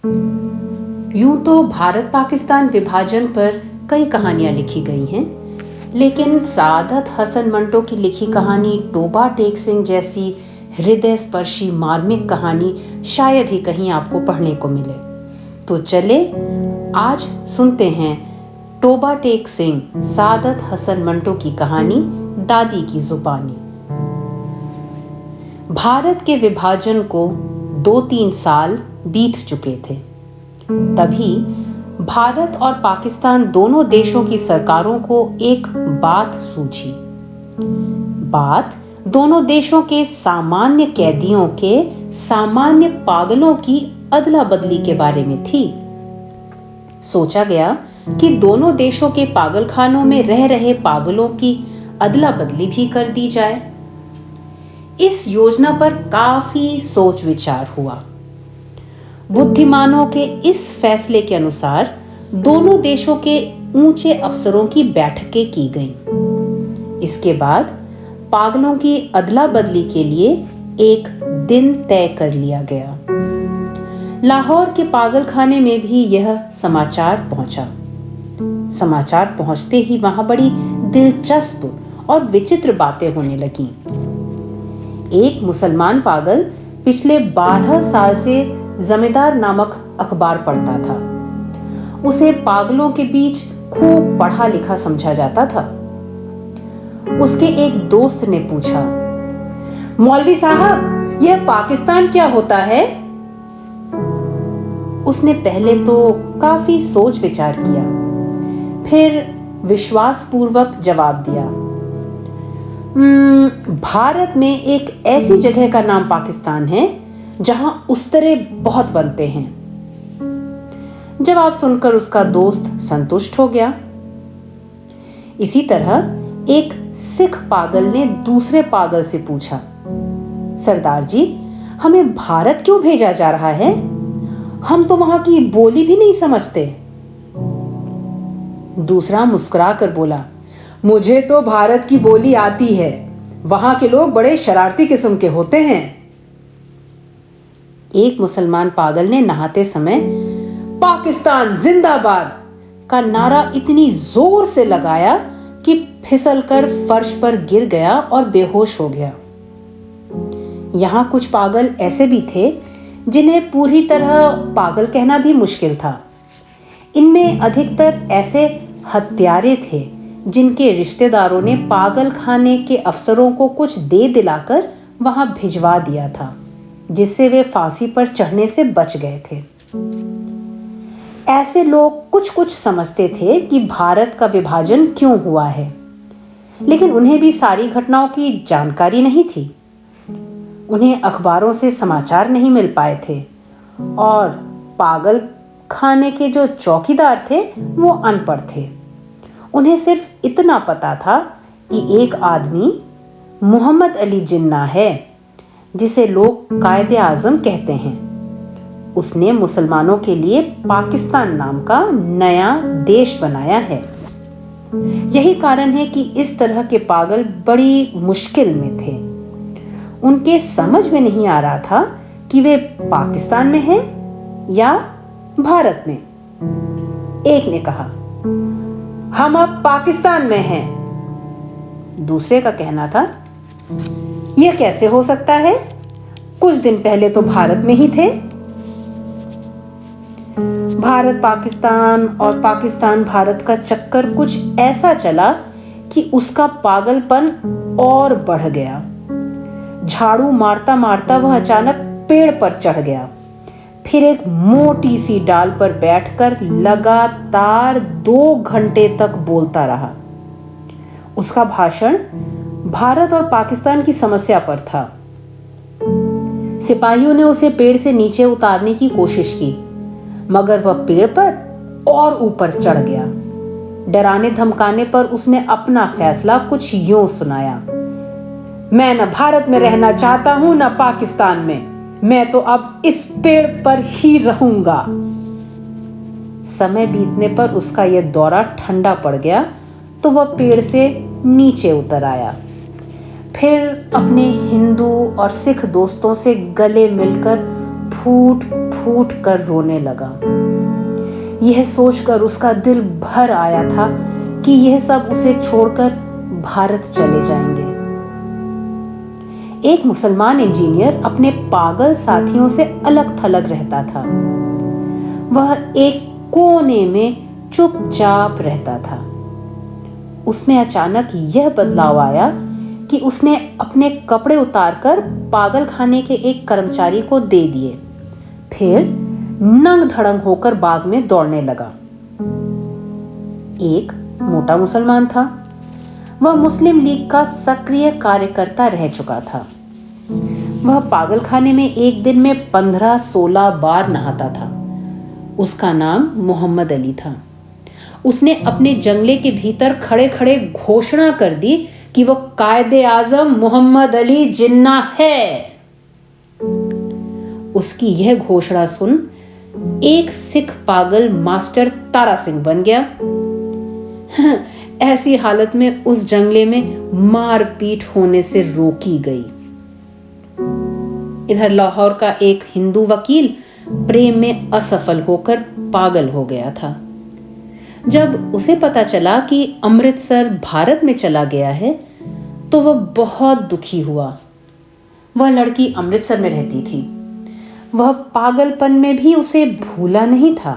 यूं तो भारत पाकिस्तान विभाजन पर कई कहानियां लिखी गई हैं, लेकिन सादत हसन मंटो की लिखी कहानी टोबा टेक सिंह जैसी हृदय स्पर्शी मार्मिक कहानी शायद ही कहीं आपको पढ़ने को मिले। तो चले आज सुनते हैं टोबा टेक सिंह सादत हसन मंटो की कहानी दादी की जुबानी। भारत के विभाजन को 2-3 साल बीत चुके थे। तभी भारत और पाकिस्तान दोनों देशों की सरकारों को एक बात सूझी। बात दोनों देशों के सामान्य कैदियों के सामान्य पागलों की अदला बदली के बारे में थी। सोचा गया कि दोनों देशों के पागलखानों में रह रहे पागलों की अदला बदली भी कर दी जाए। इस योजना पर काफी सोच विचार हुआ। बुद्धिमानों के इस फैसले के अनुसार दोनों देशों के ऊंचे अफसरों की बैठकें की गईं। इसके बाद पागलों की अदला बदली के लिए एक दिन तय कर लिया गया। लाहौर के पागलखाने में भी यह समाचार पहुंचा। समाचार पहुंचते ही वहां बड़ी दिलचस्प और विचित्र बातें होने लगीं। एक मुसलमान पागल पिछले 12 साल से जमींदार नामक अखबार पढ़ता था। उसे पागलों के बीच खूब पढ़ा लिखा समझा जाता था। उसके एक दोस्त ने पूछा, मौलवी साहब, यह पाकिस्तान क्या होता है? उसने पहले तो काफी सोच विचार किया, फिर विश्वासपूर्वक जवाब दिया, भारत में एक ऐसी जगह का नाम पाकिस्तान है जहां उस्तरे बहुत बनते हैं। जवाब सुनकर उसका दोस्त संतुष्ट हो गया। इसी तरह एक सिख पागल ने दूसरे पागल से पूछा, सरदार जी, हमें भारत क्यों भेजा जा रहा है? हम तो वहां की बोली भी नहीं समझते। दूसरा मुस्कुरा कर बोला, मुझे तो भारत की बोली आती है। वहां के लोग बड़े शरारती किस्म के होते हैं। एक मुसलमान पागल ने नहाते समय पाकिस्तान जिंदाबाद का नारा इतनी जोर से लगाया कि फिसलकर फर्श पर गिर गया और बेहोश हो गया। यहां कुछ पागल ऐसे भी थे जिन्हें पूरी तरह पागल कहना भी मुश्किल था। इनमें अधिकतर ऐसे हत्यारे थे जिनके रिश्तेदारों ने पागल खाने के अफसरों को कुछ दे दिलाकर वहां भिजवा दिया था, जिससे वे फांसी पर चढ़ने से बच गए थे। ऐसे लोग कुछ कुछ समझते थे कि भारत का विभाजन क्यों हुआ है, लेकिन उन्हें भी सारी घटनाओं की जानकारी नहीं थी। उन्हें अखबारों से समाचार नहीं मिल पाए थे और पागल खाने के जो चौकीदार थे वो अनपढ़ थे। उन्हें सिर्फ इतना पता था कि एक आदमी मोहम्मद अली जिन्ना है, जिसे लोग कायदे आजम कहते हैं। उसने मुसलमानों के लिए पाकिस्तान नाम का नया देश बनाया है। यही कारण है कि इस तरह के पागल बड़ी मुश्किल में थे। उनके समझ में नहीं आ रहा था कि वे पाकिस्तान में हैं या भारत में। एक ने कहा, हम अब पाकिस्तान में हैं। दूसरे का कहना था, यह कैसे हो सकता है? कुछ दिन पहले तो भारत में ही थे। भारत पाकिस्तान और पाकिस्तान भारत का चक्कर कुछ ऐसा चला कि उसका पागलपन और बढ़ गया। झाड़ू मारता मारता वह अचानक पेड़ पर चढ़ गया। फिर एक मोटी सी डाल पर बैठकर लगातार 2 घंटे तक बोलता रहा। उसका भाषण भारत और पाकिस्तान की समस्या पर था। सिपाहियों ने उसे पेड़ से नीचे उतारने की कोशिश की, मगर वह पेड़ पर और ऊपर चढ़ गया। डराने धमकाने पर उसने अपना फैसला कुछ यूं सुनाया, मैं न भारत में रहना चाहता हूं न पाकिस्तान में। मैं तो अब इस पेड़ पर ही रहूंगा। समय बीतने पर उसका यह दौरा ठंडा पड़ गया तो वह पेड़ से नीचे उतर आया। फिर अपने हिंदू और सिख दोस्तों से गले मिलकर फूट फूट कर रोने लगा। यह सोचकर उसका दिल भर आया था कि यह सब उसे छोड़कर भारत चले जाएंगे। एक मुसलमान इंजीनियर अपने पागल साथियों से अलग थलग रहता था। वह एक कोने में चुपचाप रहता था। उसमें अचानक यह बदलाव आया कि उसने अपने कपड़े उतारकर पागल खाने के एक कर्मचारी को दे दिए, फिर नंग धड़ंग होकर बाग में दौड़ने लगा। एक मोटा मुसलमान था। वह मुस्लिम लीग का सक्रिय कार्यकर्ता रह चुका था। वह पागल खाने में एक दिन में 15-16 बार नहाता था। उसका नाम मोहम्मद अली था। उसने अपने जंगले के भीतर खड़े खड़े घोषणा कर दी कि वह कायदे आजम मोहम्मद अली जिन्ना है। उसकी यह घोषणा सुन एक सिख पागल मास्टर तारा सिंह बन गया। ऐसी हालत में उस जंगले में मारपीट होने से रोकी गई। इधर लाहौर का एक हिंदू वकील प्रेम में असफल होकर पागल हो गया था। जब उसे पता चला कि अमृतसर भारत में चला गया है तो वह बहुत दुखी हुआ। वह लड़की अमृतसर में रहती थी। वह पागलपन में भी उसे भूला नहीं था।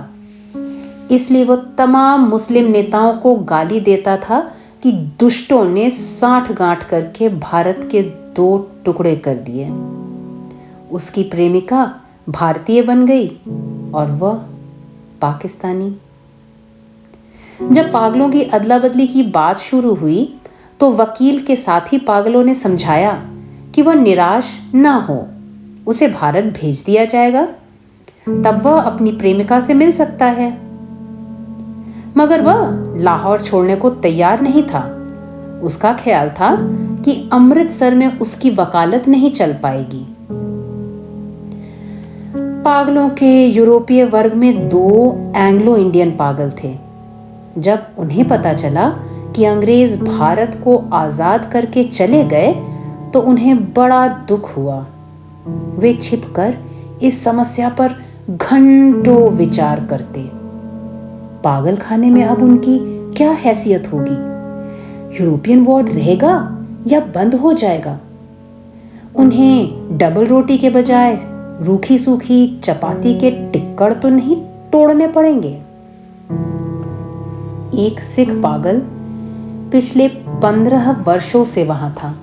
इसलिए वह तमाम मुस्लिम नेताओं को गाली देता था कि दुष्टों ने साठ गांठ करके भारत के 2 टुकड़े कर दिए। उसकी प्रेमिका भारतीय बन गई और वह पाकिस्तानी। जब पागलों की अदला बदली की बात शुरू हुई तो वकील के साथी पागलों ने समझाया कि वह निराश ना हो, उसे भारत भेज दिया जाएगा, तब वह अपनी प्रेमिका से मिल सकता है। मगर वह लाहौर छोड़ने को तैयार नहीं था। उसका ख्याल था कि अमृतसर में उसकी वकालत नहीं चल पाएगी। पागलों के यूरोपीय वर्ग में 2 एंग्लो इंडियन पागल थे। जब उन्हें पता चला कि अंग्रेज भारत को आजाद करके चले गए तो उन्हें बड़ा दुख हुआ। वे छिपकर इस समस्या पर घंटों विचार करते। पागल खाने में अब उनकी क्या हैसियत होगी? यूरोपियन वार्ड रहेगा या बंद हो जाएगा? उन्हें डबल रोटी के बजाय रूखी सूखी चपाती के टिक्कड़ तो नहीं तोड़ने पड़ेंगे? एक सिख पागल पिछले 15 वर्षों से वहां था।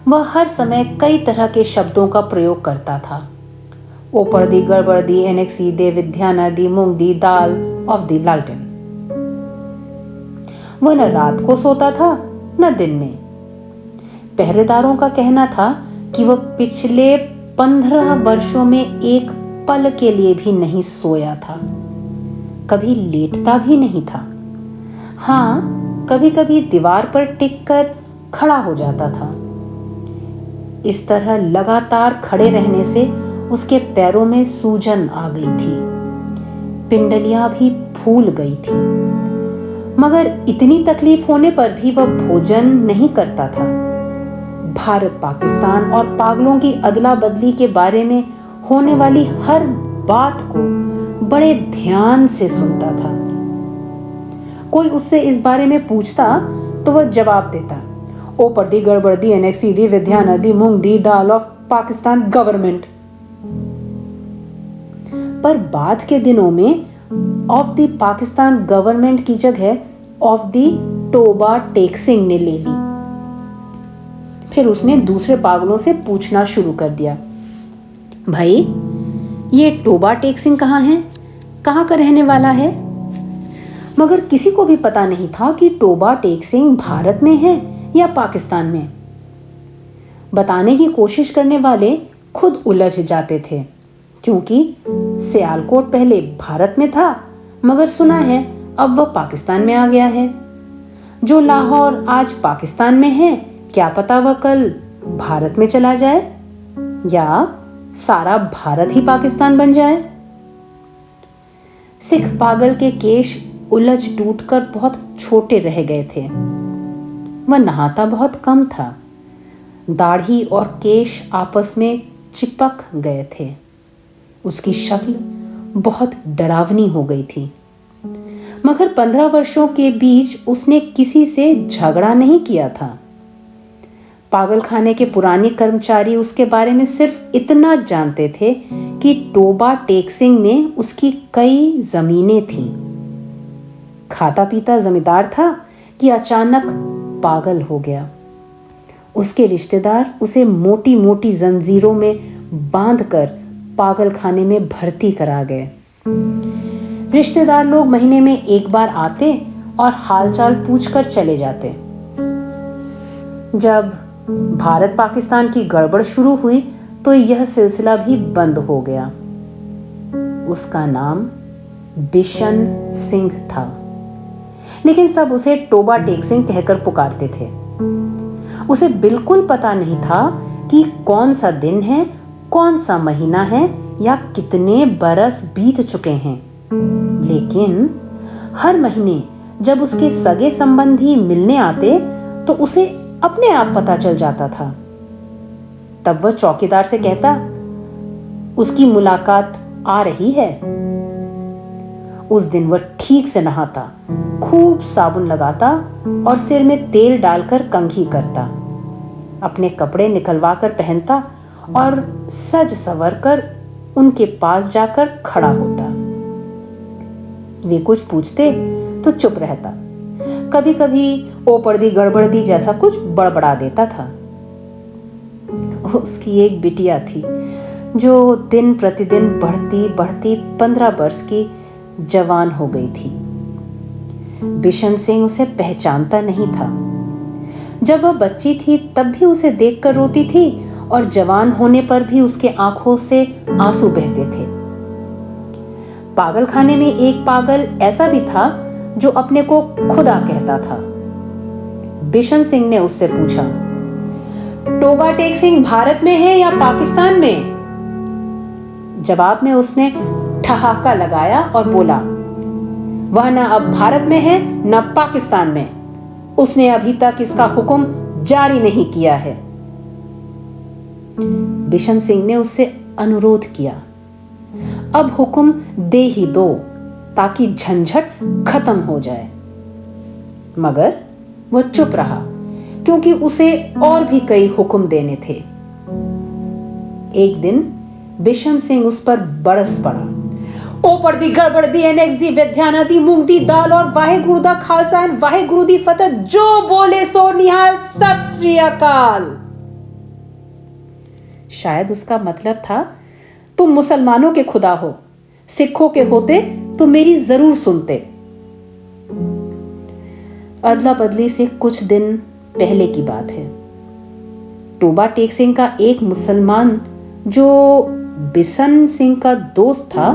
वह हर समय कई तरह के शब्दों का प्रयोग करता था। ओपर दी, गड़बड़ दी, एनेक्सी दे, विद्याना दी, मूंग दी, दाल ऑफ दी लालटेन। वह न रात को सोता था न दिन में। पहरेदारों का कहना था कि वह पिछले 15 वर्षों में एक पल के लिए भी नहीं सोया था। कभी लेटता भी नहीं था। हाँ, कभी कभी दीवार पर टिककर खड़ा हो जाता था। इस तरह लगातार खड़े रहने से उसके पैरों में सूजन आ गई थी। पिंडलियां भी फूल गई थी। मगर इतनी तकलीफ होने पर भी वह भोजन नहीं करता था। भारत, पाकिस्तान और पागलों की अदला बदली के बारे में होने वाली हर बात को बड़े ध्यान से सुनता था। कोई उससे इस बारे में पूछता तो वह जवाब देता, ओपर दी, गड़बड़ दी, एनेक्सी दी, विद्याना दी, मूंग दी, दाल ऑफ पाकिस्तान गवर्नमेंट। पर बाद के दिनों में ऑफ दी पाकिस्तान गवर्नमेंट की जगह ऑफ दी टोबा टेक्सिंग ने ले ली। फिर उसने दूसरे पागलों से पूछना शुरू कर दिया, भाई ये टोबा टेक्सिंग कहाँ है? कहाँ का रहने वाला है? मगर किसी को भी पता नहीं था कि टोबा टेक्सिंग भारत में है या पाकिस्तान में। बताने की कोशिश करने वाले खुद उलझ जाते थे, क्योंकि सियालकोट पहले भारत में था, मगर सुना है अब वह पाकिस्तान में आ गया है। जो लाहौर आज पाकिस्तान में है, क्या पता वह कल भारत में चला जाए या सारा भारत ही पाकिस्तान बन जाए। सिख पागल के केश उलझ टूटकर बहुत छोटे रह गए थे। वह नहाता बहुत कम था। दाढ़ी और केश आपस में चिपक गए थे। उसकी शक्ल बहुत डरावनी हो गई थी, मगर 15 वर्षों के बीच उसने किसी से झगड़ा नहीं किया था। पागलखाने के पुराने कर्मचारी उसके बारे में सिर्फ इतना जानते थे कि टोबा टेकसिंग में उसकी कई जमीनें थीं। खाता पीता जमींदार था कि अचानक पागल हो गया। उसके रिश्तेदार उसे मोटी मोटी जंजीरों में बांधकर पागलखाने में भर्ती करा गए। रिश्तेदार लोग महीने में एक बार आते और हालचाल पूछकर चले जाते। जब भारत पाकिस्तान की गड़बड़ शुरू हुई तो यह सिलसिला भी बंद हो गया। उसका नाम बिशन सिंह था, लेकिन सब उसे टोबा टेकसिंग कहकर पुकारते थे। उसे बिल्कुल पता नहीं था कि कौन सा दिन है, कौन सा महीना है या कितने बरस बीत चुके हैं। लेकिन हर महीने जब उसके सगे संबंधी मिलने आते तो उसे अपने आप पता चल जाता था। तब वह चौकीदार से कहता, उसकी मुलाकात आ रही है। उस दिन वह ठीक से नहाता, खूब साबुन लगाता और सिर में तेल डालकर कंघी करता, अपने कपड़े निकलवा कर पहनता और सज संवर कर उनके पास जाकर खड़ा होता। वे कुछ पूछते तो चुप रहता, कभी कभी ओ पर्दी गड़बड़ दी जैसा कुछ बड़बड़ा देता था। उसकी एक बिटिया थी जो दिन प्रतिदिन बढ़ती बढ़ती 15 वर्ष की जवान हो गई थी। बिशन सिंह उसे पहचानता नहीं था। जब वह बच्ची थी तब भी उसे देखकर रोती थी और जवान होने पर भी उसके आंखों से आंसू बहते थे। पागलखाने में एक पागल ऐसा भी था जो अपने को खुदा कहता था। बिशन सिंह ने उससे पूछा, टोबा टेकसिंग भारत में है या पाकिस्तान में? जवाब में उसने ठहाका लगाया और बोला, वह न अब भारत में है न पाकिस्तान में। उसने अभी तक इसका हुक्म जारी नहीं किया है। बिशन सिंह ने उससे अनुरोध किया, अब हुक्म दे ही दो ताकि झंझट खत्म हो जाए। मगर वह चुप रहा क्योंकि उसे और भी कई हुक्म देने थे। एक दिन बिशन सिंह उस पर बरस पड़ा। ऊपर दी गड़बड़ दी एनेक्स दी विद्याना दी मूंग दी दाल और वाहे गुरु दा खालसा एंड वाहे गुरु दी फतेह, जो बोले सो निहाल, सत श्री अकाल। शायद उसका मतलब था, तुम मुसलमानों के खुदा हो, सिखों के होते तो मेरी जरूर सुनते। अदला बदली से कुछ दिन पहले की बात है। टोबा टेकसिंग का एक मुसलमान जो बिशन सिंह का दोस्त था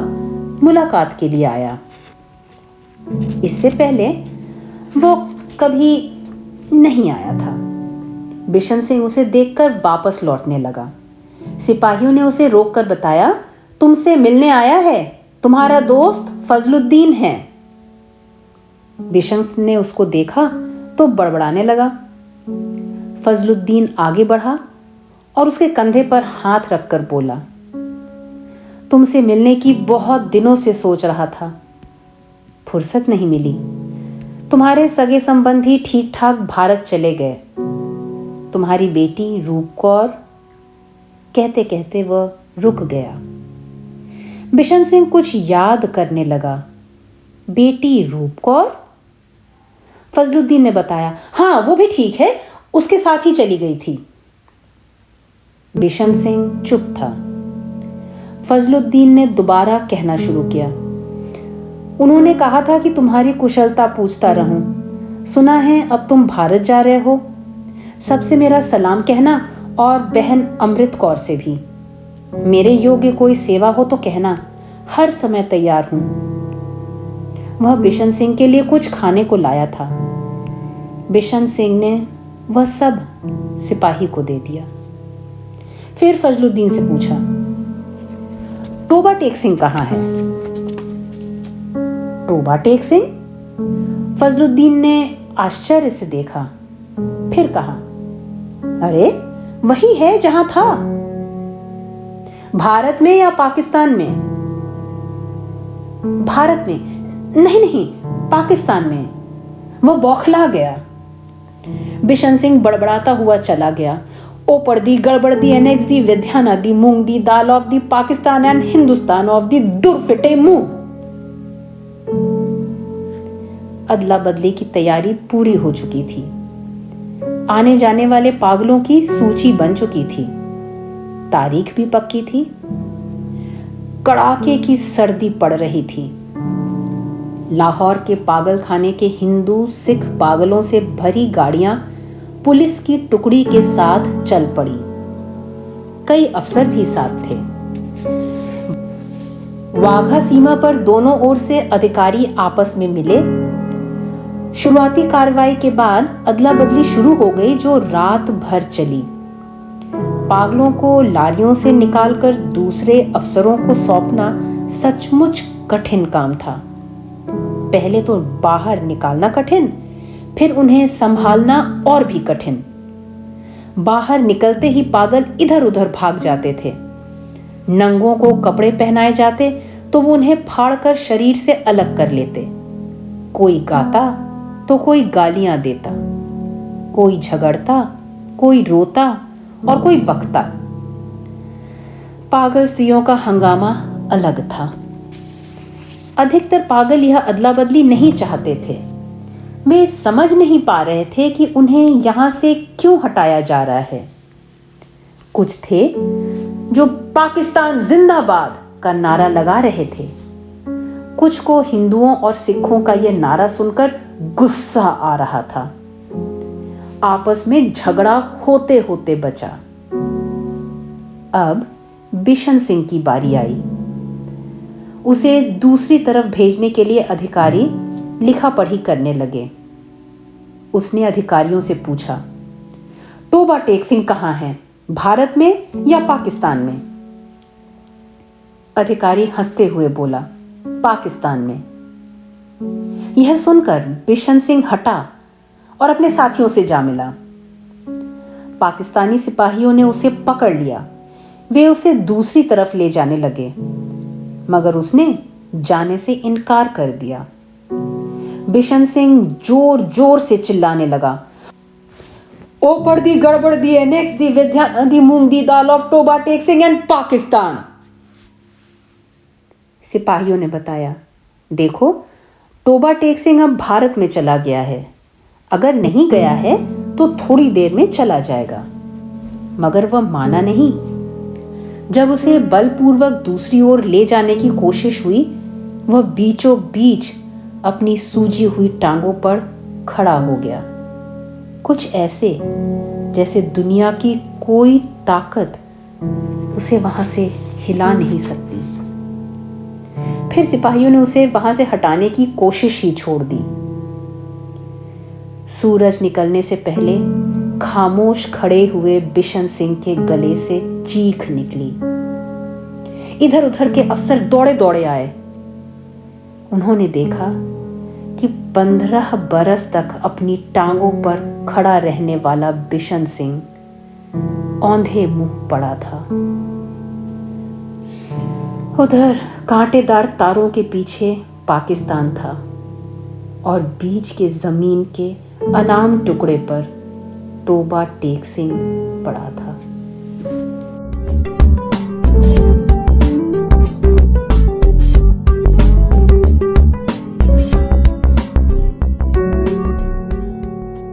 मुलाकात के लिए आया। इससे पहले वो कभी नहीं आया था। बिशन सिंह उसे देखकर वापस लौटने लगा। सिपाहियों ने उसे रोककर बताया, तुमसे मिलने आया है, तुम्हारा दोस्त फजलुद्दीन है। बिशन ने उसको देखा तो बड़बड़ाने लगा। फजलुद्दीन आगे बढ़ा और उसके कंधे पर हाथ रखकर बोला, तुमसे मिलने की बहुत दिनों से सोच रहा था, फुर्सत नहीं मिली। तुम्हारे सगे संबंधी ठीक ठाक भारत चले गए। तुम्हारी बेटी रूपकौर, कहते कहते वह रुक गया। बिशन सिंह कुछ याद करने लगा। बेटी रूपकौर? फजलुद्दीन ने बताया, हाँ वो भी ठीक है, उसके साथ ही चली गई थी। बिशन सिंह चुप था। फजलुद्दीन ने दोबारा कहना शुरू किया, उन्होंने कहा था कि तुम्हारी कुशलता पूछता रहूं। सुना है अब तुम भारत जा रहे हो। सबसे मेरा सलाम कहना और बहन अमृत कौर से भी। मेरे योग्य कोई सेवा हो तो कहना, हर समय तैयार हूं। वह बिशन सिंह के लिए कुछ खाने को लाया था। बिशन सिंह ने वह सब सिपाही को दे दिया। फिर फजलुद्दीन से पूछा, टोबा टेकसिंग कहाँ है? टोबा टेकसिंग? फजलुद्दीन ने आश्चर्य से देखा, फिर कहा, अरे वही है जहां था। भारत में या पाकिस्तान में? भारत में। नहीं नहीं, पाकिस्तान में। वो बौखला गया। बिशन सिंह बड़बड़ाता हुआ चला गया। ओ पड़दी गड़बड़ दी एनेक्स दी विद्या न दी मूंग दी दाल of the Pakistan and Hindustan of the दुरफिटे मुंह। अदला बदली की तैयारी पूरी हो चुकी थी। आने जाने वाले पागलों की सूची बन चुकी थी। तारीख भी पक्की थी। कड़ाके की सर्दी पड़ रही थी। लाहौर के पागल खाने के हिंदू सिख पागलों से भरी गाड़ियां पुलिस की टुकड़ी के साथ चल पड़ी। कई अफसर भी साथ थे। वाघा सीमा पर दोनों ओर से अधिकारी आपस में मिले। शुरुआती कार्रवाई के बाद अदला बदली शुरू हो गई जो रात भर चली। पागलों को लारियों से निकालकर दूसरे अफसरों को सौंपना सचमुच कठिन काम था। पहले तो बाहर निकालना कठिन, फिर उन्हें संभालना और भी कठिन। बाहर निकलते ही पागल इधर उधर भाग जाते थे। नंगों को कपड़े पहनाए जाते तो वो उन्हें फाड़कर शरीर से अलग कर लेते। कोई गाता तो कोई गालियां देता, कोई झगड़ता, कोई रोता और कोई बकता। पागल स्त्रियों का हंगामा अलग था। अधिकतर पागल यह अदला बदली नहीं चाहते थे। वे समझ नहीं पा रहे थे कि उन्हें यहां से क्यों हटाया जा रहा है। कुछ थे जो पाकिस्तान जिंदाबाद का नारा लगा रहे थे। कुछ को हिंदुओं और सिखों का यह नारा सुनकर गुस्सा आ रहा था। आपस में झगड़ा होते होते बचा। अब बिशन सिंह की बारी आई। उसे दूसरी तरफ भेजने के लिए अधिकारी लिखा पढ़ी करने लगे। उसने अधिकारियों से पूछा, टोबा टेक सिंह कहां है, भारत में या पाकिस्तान में? अधिकारी हंसते हुए बोला, पाकिस्तान में। यह सुनकर बिशन सिंह हटा और अपने साथियों से जा मिला। पाकिस्तानी सिपाहियों ने उसे पकड़ लिया। वे उसे दूसरी तरफ ले जाने लगे, मगर उसने जाने से इनकार कर दिया। बिशन सिंह जोर जोर से चिल्लाने लगा, ओ पड़दी गड़बड़ दी एनेक्स दी विद्या दी मूंग दी दाल ऑफ टोबा टेक सिंह एंड पाकिस्तान। सिपाहियों ने बताया, देखो टोबा टेक सिंह अब भारत में चला गया है। अगर नहीं गया है तो थोड़ी देर में चला जाएगा। मगर वह माना नहीं। जब उसे बलपूर्वक दूसरी ओर ले जाने की कोशिश हुई, वह बीचों बीच अपनी सूजी हुई टांगों पर खड़ा हो गया, कुछ ऐसे जैसे दुनिया की कोई ताकत उसे वहां से हिला नहीं सकती। फिर सिपाहियों ने उसे वहां से हटाने की कोशिश ही छोड़ दी। सूरज निकलने से पहले खामोश खड़े हुए बिशन सिंह के गले से चीख निकली। इधर उधर के अफसर दौड़े दौड़े आए। उन्होंने देखा कि 15 बरस तक अपनी टांगों पर खड़ा रहने वाला बिशन सिंह औंधे मुंह पड़ा था। उधर कांटेदार तारों के पीछे पाकिस्तान था और बीच के जमीन के अनाम टुकड़े पर टोबा टेक सिंह पड़ा था।